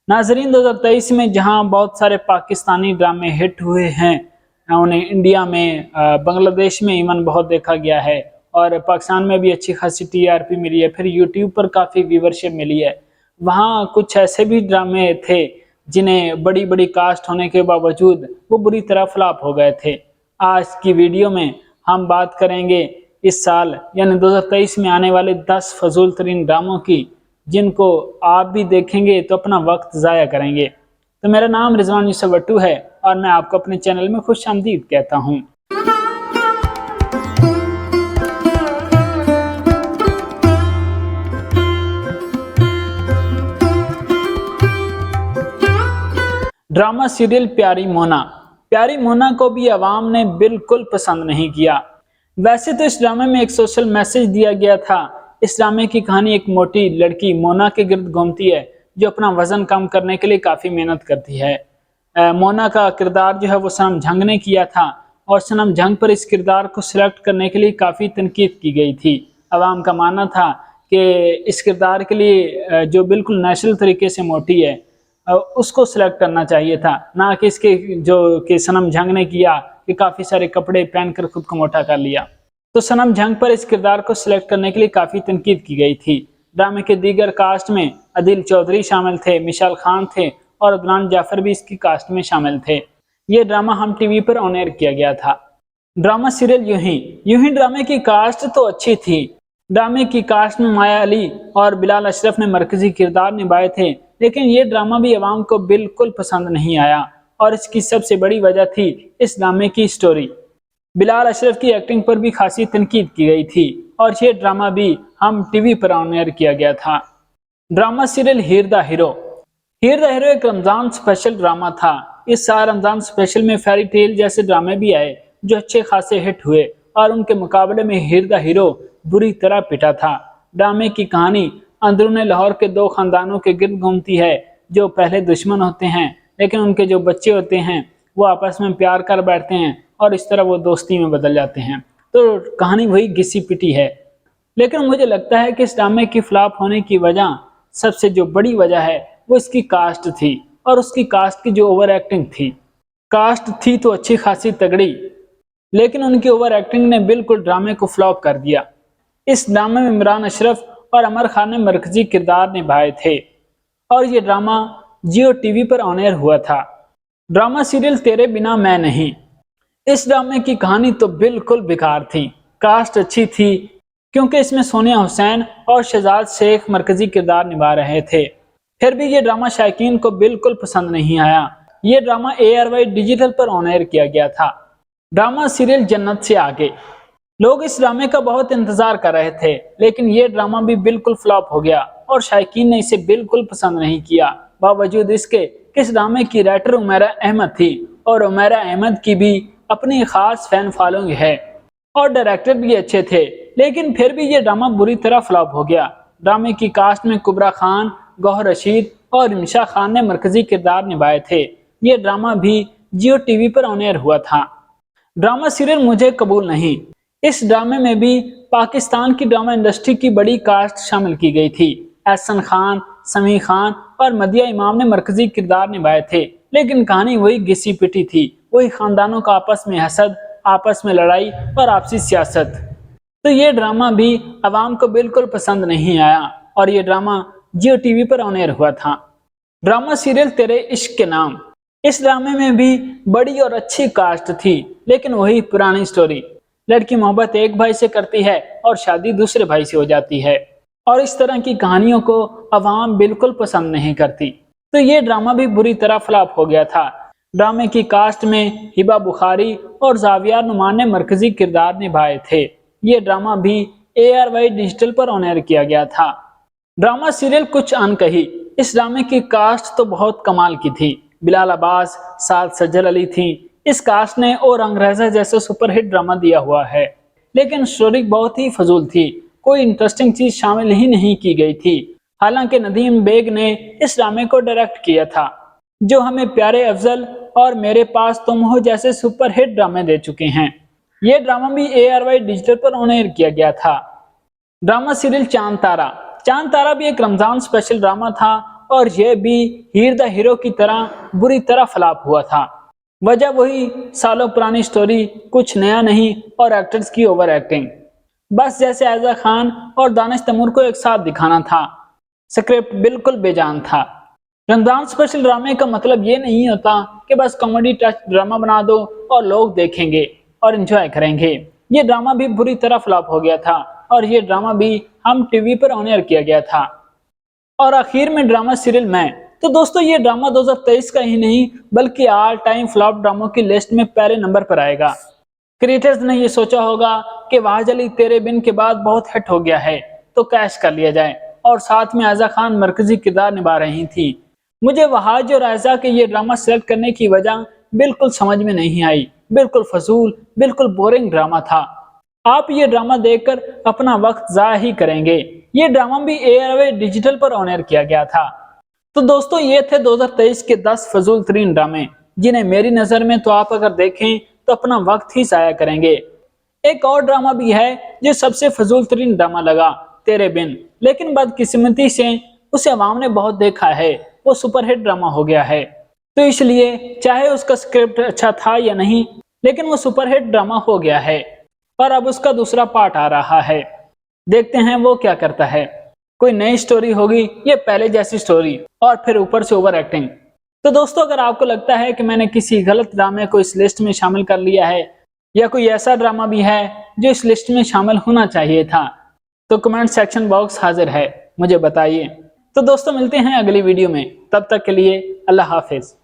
नाजरीन, 2023 में जहां बहुत सारे पाकिस्तानी ड्रामे हिट हुए हैं, उन्हें इंडिया में, बांग्लादेश में इवन बहुत देखा गया है और पाकिस्तान में भी अच्छी खासी टीआरपी मिली है, फिर यूट्यूब पर काफ़ी व्यूवरशिप मिली है। वहाँ कुछ ऐसे भी ड्रामे थे जिन्हें बड़ी बड़ी कास्ट होने के बावजूद वो बुरी तरह फ्लॉप हो गए थे। आज की वीडियो में हम बात करेंगे इस साल यानी 2023 में आने वाले 10 फजूल तरीन ड्रामों की, जिनको आप भी देखेंगे तो अपना वक्त ज़ाया करेंगे। तो मेरा नाम रिजवान यूसुफ वट्टू है और मैं आपको अपने चैनल में खुशामदीद कहता हूँ। ड्रामा सीरियल प्यारी मोना। प्यारी मोना को भी अवाम ने बिल्कुल पसंद नहीं किया। वैसे तो इस ड्रामे में एक सोशल मैसेज दिया गया था। इस ड्रामे की कहानी एक मोटी लड़की मोना के गिर्द घूमती है जो अपना वजन कम करने के लिए काफ़ी मेहनत करती है। मोना का किरदार जो है वो सनम जंग ने किया था और सनम जंग पर इस किरदार को सिलेक्ट करने के लिए काफ़ी तनकीद की गई थी। अवाम का मानना था कि इस किरदार के लिए जो बिल्कुल नेचुरल तरीके से मोटी है उसको सिलेक्ट करना चाहिए था, ना कि इसके जो कि सनम जंग ने किया कि काफ़ी सारे कपड़े पहनकर खुद को मोटा कर लिया। तो सनम जंग पर इस किरदार को सिलेक्ट करने के लिए काफ़ी तनकीद की गई थी। ड्रामे के दीगर कास्ट में अदिल चौधरी शामिल थे, मिशाल खान थे और अदनान जाफर भी इसकी कास्ट में शामिल थे। ये ड्रामा हम टीवी पर ऑन एयर किया गया था। ड्रामा सीरियल यूं ही ड्रामे की कास्ट तो अच्छी थी। ड्रामे की कास्ट में माया अली और बिलाल अशरफ ने मरकजी किरदार निभाए थे, लेकिन ये ड्रामा भी अवाम को बिल्कुल पसंद नहीं आया और इसकी सबसे बड़ी वजह थी इस ड्रामे की स्टोरी। बिलाल अशरफ की एक्टिंग पर भी खासी तनकीद की गई थी और ये ड्रामा भी हम टीवी पर ऑन एयर किया गया था। Drama serial Heer the hero. Heer the hero एक रमज़ान स्पेशल ड्रामा था। इस साल रमज़ान स्पेशल में फेरी टेल जैसे ड्रामे भी आए जो अच्छे खासे हिट हुए और उनके मुकाबले में हीर द हीरो बुरी तरह पिटा था। ड्रामे की कहानी अंदरूनी लाहौर के दो खानदानों के गिर्द घूमती है जो पहले दुश्मन होते हैं, लेकिन उनके जो बच्चे होते हैं वो आपस में प्यार कर बैठते हैं और इस तरह वो दोस्ती में बदल जाते हैं। तो कहानी वही घिसी पिटी है, लेकिन मुझे लगता है कि इस ड्रामे की फ्लॉप होने की वजह, सबसे जो बड़ी वजह है वो इसकी कास्ट थी और उसकी कास्ट की जो ओवर एक्टिंग थी। कास्ट थी तो अच्छी खासी तगड़ी, लेकिन उनकी ओवर एक्टिंग ने बिल्कुल ड्रामे को फ्लॉप कर दिया। इस ड्रामे में इमरान अशरफ और अमर खान ने मरकजी किरदार निभाए थे और ये ड्रामा जियो टीवी पर ऑन एयर हुआ था। ड्रामा सीरियल तेरे बिना मैं नहीं। इस ड्रामे की कहानी तो बिल्कुल बेकार थी। कास्ट अच्छी थी क्योंकि इसमें सोनिया हुसैन और शहजाद शेख मरकजी किरदार निभा रहे थे, फिर भी ये ड्रामा शायकीन को बिल्कुल पसंद नहीं आया। ये ड्रामा ARY डिजिटल पर ऑन एयर किया गया था। ड्रामा सीरियल जन्नत से आगे। लोग इस ड्रामे का बहुत इंतजार कर रहे थे, लेकिन ये ड्रामा भी बिल्कुल फ्लॉप हो गया और शायकीन ने इसे बिल्कुल पसंद नहीं किया। बावजूद इसके कि इस ड्रामे की राइटर उमैरा अहमद थी और उमैरा अहमद की भी अपनी खास फैन फॉलोइंग है और डायरेक्टर भी अच्छे थे, लेकिन फिर भी ये ड्रामा बुरी तरह फ्लॉप हो गया। ड्रामे की कास्ट में कुबरा खान, गौहर रशीद और इमशा खान ने मरकजी किरदार निभाए थे। ये ड्रामा भी जियो टीवी पर ऑन एयर हुआ था। ड्रामा सीरियल मुझे कबूल नहीं। इस ड्रामे में भी पाकिस्तान की ड्रामा इंडस्ट्री की बड़ी कास्ट शामिल की गई थी। एहसन खान, समी खान और मदिया इमाम ने मरकजी किरदार निभाए थे, लेकिन कहानी वही घिसी पिटी थी। वही खानदानों का आपस में हसद, आपस में लड़ाई और आपसी सियासत। तो ये ड्रामा भी अवाम को बिल्कुल पसंद नहीं आया और ये ड्रामा जियो टीवी पर ऑन एयर हुआ था। ड्रामा सीरियल तेरे इश्क के नाम। इस ड्रामे में भी बड़ी और अच्छी कास्ट थी, लेकिन वही पुरानी स्टोरी। लड़की मोहब्बत एक भाई से करती है और शादी दूसरे भाई से हो जाती है और इस तरह की कहानियों को अवाम बिल्कुल पसंद नहीं करती। तो ये ड्रामा भी बुरी तरह फ्लॉप हो गया था। ड्रामे की कास्ट में हिबा बुखारी और जाविया नुमान ने मरकजी किरदार निभाए थे। ये ड्रामा भी ARY डिजिटल पर ऑन एयर किया गया था। ड्रामा सीरियल कुछ अनकही। इस ड्रामे की कास्ट तो बहुत कमाल की थी। बिलाल अब्बास, साद सज्जल अली थी। इस कास्ट ने और अंग्रेजा जैसे सुपरहिट ड्रामा दिया हुआ है, लेकिन स्टोरी बहुत ही फजूल थी। कोई इंटरेस्टिंग चीज शामिल ही नहीं की गई थी। हालांकि नदीम बेग ने इस ड्रामे को डायरेक्ट किया था, जो हमें प्यारे अफजल और मेरे पास तुम हो जैसे सुपरहिट ड्रामे दे चुके हैं। यह ड्रामा भी ARY डिजिटल पर ऑन एयर किया गया था। ड्रामा सीरियल चांद तारा। चांद तारा भी एक रमजान स्पेशल ड्रामा था और यह भी हीर द हीरो की तरह बुरी तरह फ्लॉप हुआ था। वजह वही सालों पुरानी स्टोरी, कुछ नया नहीं और एक्टर्स की ओवर एक्टिंग। बस जैसे आयजा खान और दानिश तैमूर को एक साथ दिखाना था। स्क्रिप्ट बिल्कुल बेजान था। रमजान स्पेशल ड्रामे का मतलब ये नहीं होता कि बस कॉमेडी टच ड्रामा बना दो और लोग देखेंगे और एंजॉय करेंगे। ये ड्रामा भी बुरी तरह फ्लॉप हो गया था और ये ड्रामा भी हम टीवी पर ऑन एयर किया गया था। और आखिर में ड्रामा सीरियल मैं, तो दोस्तों ये ड्रामा 2023 का ही नहीं बल्कि ऑल टाइम फ्लॉप ड्रामों की लिस्ट में पहले नंबर पर आएगा। क्रिएटर्स ने ये सोचा होगा कि वाज अली तेरे बिन के बाद बहुत हिट हो गया है तो कैश कर लिया जाए, और साथ में आयजा खान मरकजी किरदार निभा रही थी। मुझे वहाज और आयजा के ये ड्रामा सेलेक्ट करने की वजह बिल्कुल समझ में नहीं आई। बिल्कुल फजूल, बिल्कुल बोरिंग ड्रामा था। आप ये ड्रामा देखकर अपना वक्त जाया ही करेंगे। ये ड्रामा भी एयरवे डिजिटल पर ऑन एयर किया गया था। तो दोस्तों ये थे 2023 के 10 फजूल तरीन ड्रामे, जिन्हें मेरी नजर में तो आप अगर देखें तो अपना वक्त ही जाया करेंगे। एक और ड्रामा भी है जो सबसे फजूल तरीन ड्रामा लगा, तेरे बिन, लेकिन बदकिस्मती से उसे अवाम ने बहुत देखा है, वो सुपरहिट ड्रामा हो गया है। तो इसलिए चाहे उसका स्क्रिप्ट अच्छा था या नहीं, लेकिन वो सुपरहिट ड्रामा हो गया है और अब उसका दूसरा पार्ट आ रहा है। देखते हैं वो क्या करता है। कोई नई स्टोरी होगी या पहले जैसी स्टोरी और फिर ऊपर से ओवर एक्टिंग। तो दोस्तों अगर आपको लगता है कि मैंने किसी गलत ड्रामे को इस लिस्ट में शामिल कर लिया है या कोई ऐसा ड्रामा भी है जो इस लिस्ट में शामिल होना चाहिए था, तो कमेंट सेक्शन बॉक्स हाजिर है, मुझे बताइए। तो दोस्तों मिलते हैं अगली वीडियो में, तब तक के लिए अल्लाह हाफिज।